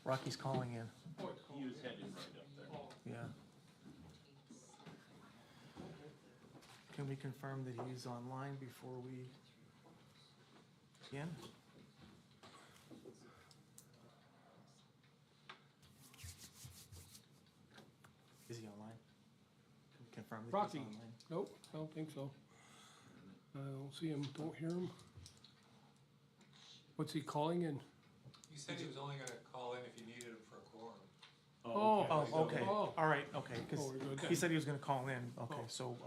Rocky's calling in. He was headed right up there. Yeah. Can we confirm that he's online before we begin? Is he online? Can we confirm that Rocky. he's online? Nope, I don't think so. I don't see him, don't hear him. What's he calling in? He said he was only gonna call in if you needed him for a quorum. Oh, okay, Oh. all right, okay, because Oh, we're good he then. said he was gonna call in, okay, Oh. so,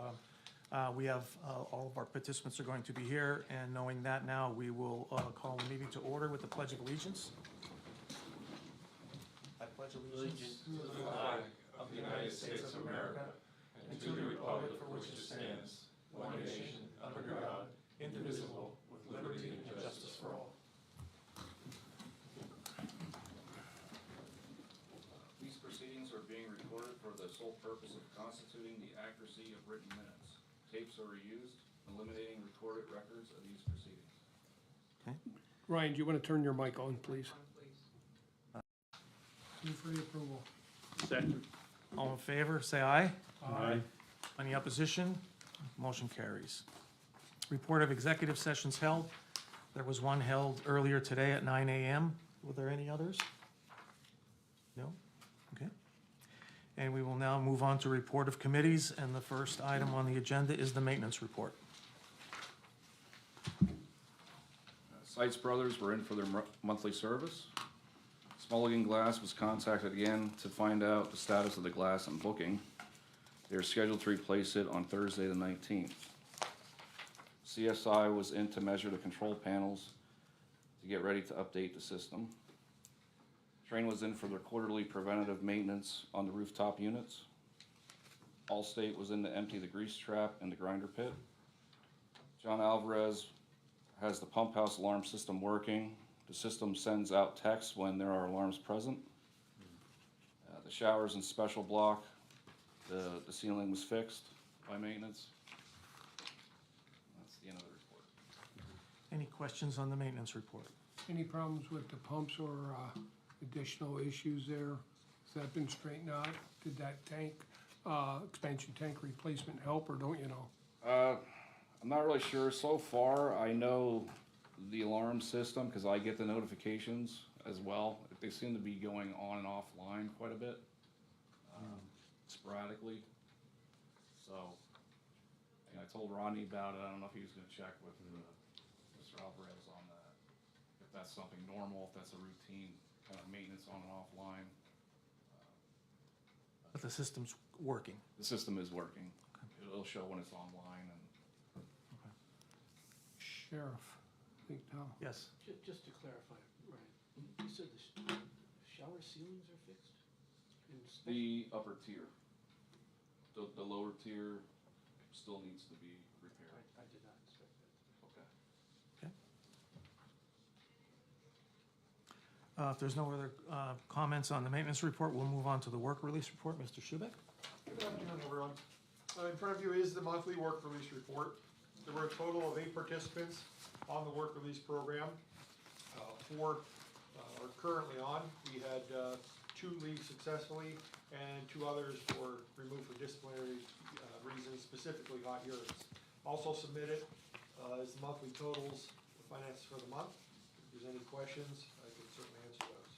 we have, all of our participants are going to be here, and knowing that now, we will, call the meeting to order with the Pledge of Allegiance. I pledge allegiance To the flag of the United States of America and to the republic for which it stands, one nation, under God, indivisible, with liberty and justice for all. These proceedings are being recorded for the sole purpose of constituting the accuracy of written minutes. Tapes are reused, eliminating recorded records of these proceedings. Okay, Ryan, do you want to turn your mic on, please? Move for the approval. Second. all in favor, say aye. Aye. Any opposition? Motion carries. Report of executive sessions held. There was one held earlier today at 9 a.m. Were there any others? No? Okay. And we will now move on to report of committees, and the first item on the agenda is the maintenance report. Sites Brothers were in for their monthly service. Mulligan Glass was contacted again to find out the status of the glass and booking. They are scheduled to replace it on Thursday the 19th. CSI was in to measure the control panels to get ready to update the system. Train was in for their quarterly preventative maintenance on the rooftop units. Allstate was in to empty the grease trap and the grinder pit. John Alvarez has the pump house alarm system working. The system sends out texts when there are alarms present. The showers and special block, the ceiling was fixed by maintenance. That's the end of the report. Any questions on the maintenance report? Any problems with the pumps or additional issues there? Has that been straightened out? Did that tank, expansion tank replacement help, or don't you know? I'm not really sure. So far, I know the alarm system, because I get the notifications as well. They seem to be going on and offline quite a bit, sporadically. So, and I told Rodney about it. I don't know if he was gonna check with Mr. Alvarez on that. If that's something normal, if that's a routine kind of maintenance on and offline. But the system's working. The system is working. It'll show when it's online and Sheriff, I think now. Yes. Just to clarify, Ryan, you said the shower ceilings are fixed? In special- the upper tier. The lower tier still needs to be repaired. I did not expect that. Okay. If there's no other comments on the maintenance report, we'll move on to the work release report. Mr. Schubeck? Good afternoon, everyone. In front of you is the monthly work release report. There were a total of 8 participants on the work release program. 4 are currently on. We had 2 leave successfully, and 2 others were removed for disciplinary reasons, specifically hot urines. Also submitted is the monthly totals, the finances for the month. If there's any questions, I can certainly answer those.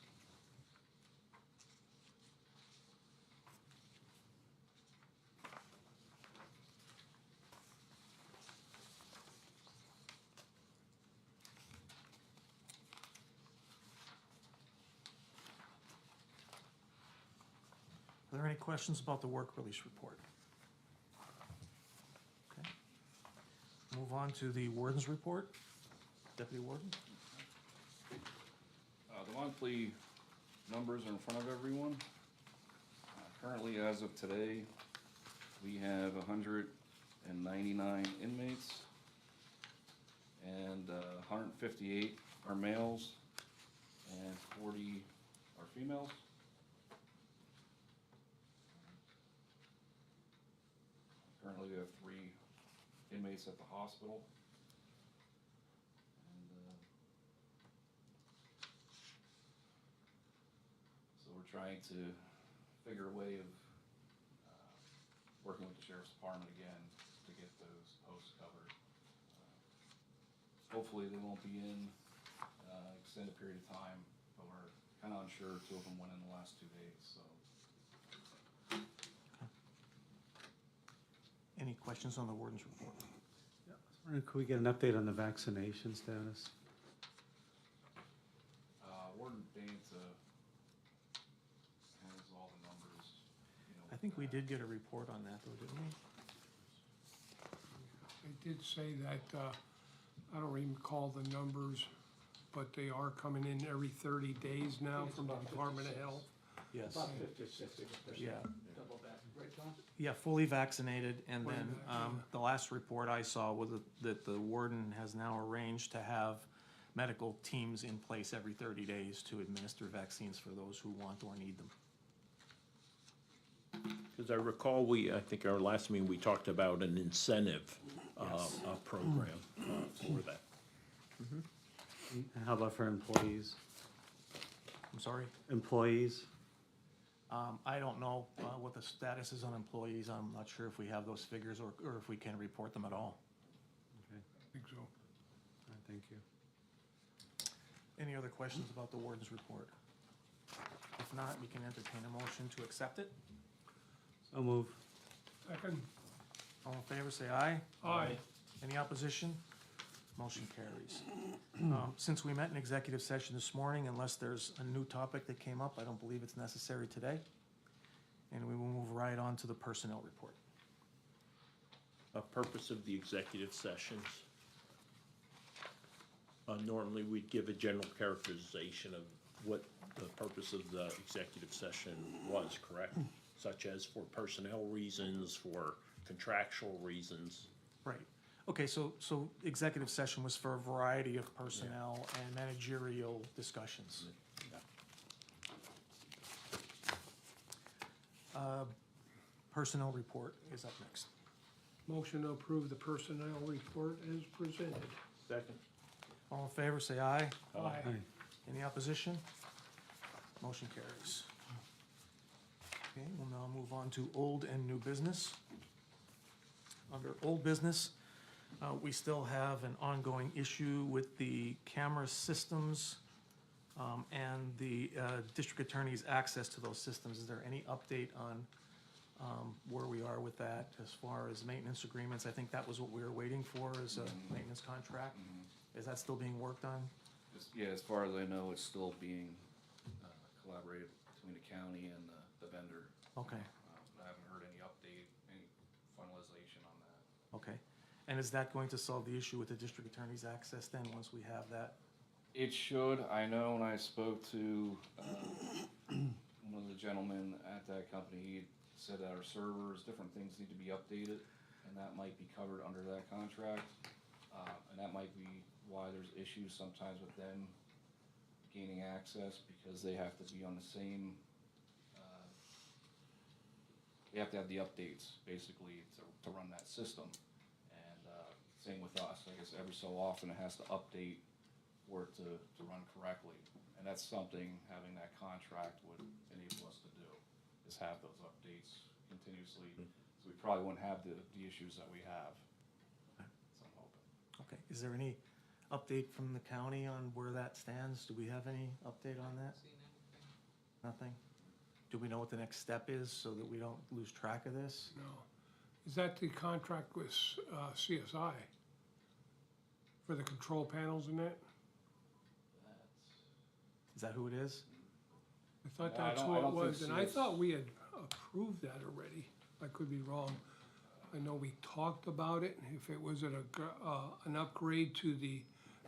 Are there any questions about the work release report? Okay. Move on to the warden's report. Deputy Warden? The monthly numbers are in front of everyone. Currently, as of today, we have 199 inmates, and 158 are males, and 40 are females. Currently, we have 3 inmates at the hospital. And trying to figure a way of, working with the sheriff's department again to get those posts covered. Hopefully they won't be in, extended period of time, but we're kinda unsure. Two of them went in the last 2 days, so. Any questions on the warden's report? Could we get an update on the vaccination status? Warden Banta has all the numbers, you know. I think we did get a report on that though, didn't we? They did say that, I don't even recall the numbers, but they are coming in every 30 days now from the Department of Health. Yes. About 56%. Yeah. Double back, right, John? Yeah, fully vaccinated, and Fully then, vaccinated. the last report I saw was that the warden has now arranged to have medical teams in place every 30 days to administer vaccines for those who want or need them. Because I recall I think our last meeting, we talked about an incentive, program, for that. And how about for employees? I'm sorry? Employees? I don't know, what the status is on employees. I'm not sure if we have those figures or if we can report them at all. Okay, I think so. all right, thank you. Any other questions about the warden's report? If not, we can entertain a motion to accept it. So move. Second? All in favor, say aye. Aye. Any opposition? Motion carries. Since we met in executive session this morning, unless there's a new topic that came up, I don't believe it's necessary today. And we will move right on to the personnel report. Purpose of the executive sessions. Normally, we'd give a general characterization of what the purpose of the executive session was, correct? Such as for personnel reasons, for contractual reasons. Right. Okay, so executive session was for a variety of personnel and managerial discussions. Personnel report is up next. Motion to approve the personnel report as presented. Second. All in favor, say aye. Aye. Any opposition? Motion carries. Okay, we'll now move on to old and new business. Under old business, we still have an ongoing issue with the camera systems and the district attorney's access to those systems. Is there any update on where we are with that as far as maintenance agreements? I think that was what we were waiting for, is a maintenance contract. Is that still being worked on? Yeah, as far as I know, it's still being collaborated between the county and the vendor. Okay, I haven't heard any update, any finalization on that. okay. And is that going to solve the issue with the district attorney's access then, once we have that? It should. I know when I spoke to one of the gentlemen at that company, he said that our servers, different things need to be updated, and that might be covered under that contract. And that might be why there's issues sometimes with them gaining access, because they have to be on the same, they have to have the updates, basically, to run that system. And same with us. I guess every so often it has to update for it to run correctly. And that's something having that contract would enable us to do, is have those updates continuously. So we probably wouldn't have the issues that we have. So I'm hoping. Okay, is there any update from the county on where that stands? Do we have any update on that? Nothing? Do we know what the next step is so that we don't lose track of this? No. Is that the contract with CSI? For the control panels and that? Is that who it is? I thought No, I that's don't- who I it don't think was, and I CS thought we had approved that already. I could be wrong. I know we talked about it, if it was an upgrade to the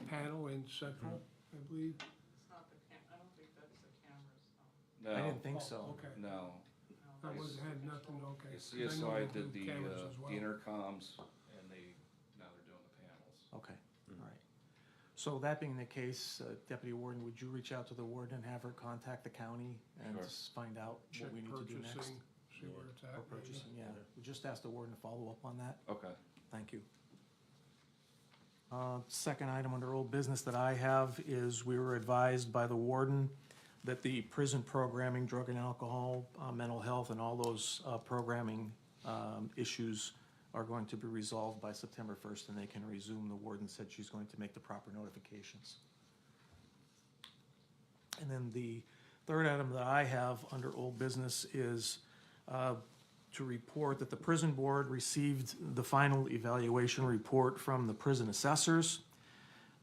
panel in Central, I believe. It's not the I don't think that's the cameras, No, I didn't think Oh, so. Okay, no. that was, had nothing, okay. The 'Cause I know CSI they did do the cameras as well. intercoms, and now they're doing the panels. Okay, all right. So that being the case, Deputy Warden, would you reach out to the warden and have her contact the county and Sure. just find out Check what we need to do next? purchasing, see where it's at. Or maybe. purchasing, yeah. We just asked the warden to follow up on that. Okay. Thank you. Second item under old business that I have is we were advised by the warden that the prison programming, drug and alcohol, mental health, and all those programming issues are going to be resolved by September 1st, and they can resume. The warden said she's going to make the proper notifications. And then the third item that I have under old business is to report that the prison board received the final evaluation report from the prison assessors.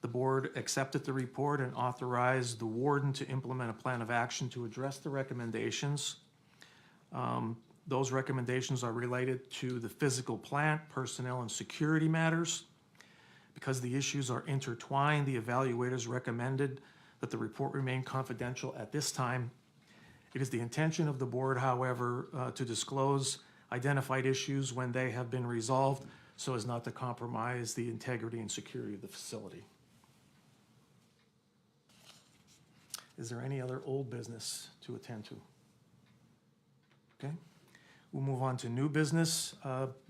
The board accepted the report and authorized the warden to implement a plan of action to address the recommendations. Those recommendations are related to the physical plant, personnel, and security matters. Because the issues are intertwined, the evaluators recommended that the report remain confidential at this time. It is the intention of the board, however, to disclose identified issues when they have been resolved so as not to compromise the integrity and security of the facility. Is there any other old business to attend to? Okay, we'll move on to new business.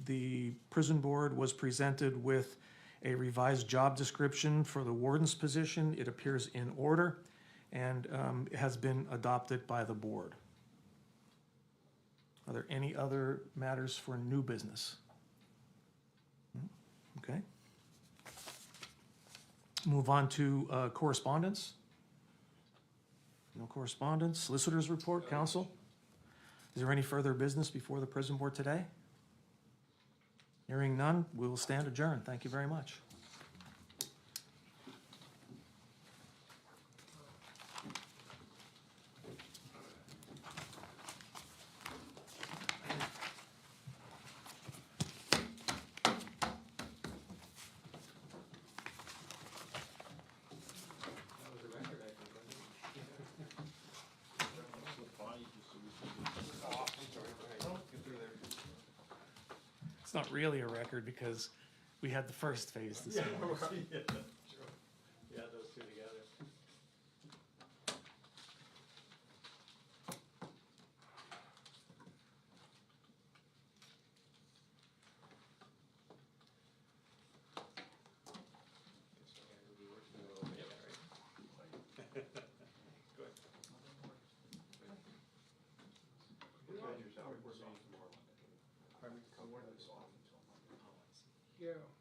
The prison board was presented with a revised job description for the warden's position. It appears in order and has been adopted by the board. Are there any other matters for new business? Okay. Move on to correspondence. No correspondence. Solicitors report, counsel. Is there any further business before the prison board today? Hearing none, we will stand adjourned. Thank you very much. It's not really a record because we had the first phase this morning. Yeah, those two together. Yeah.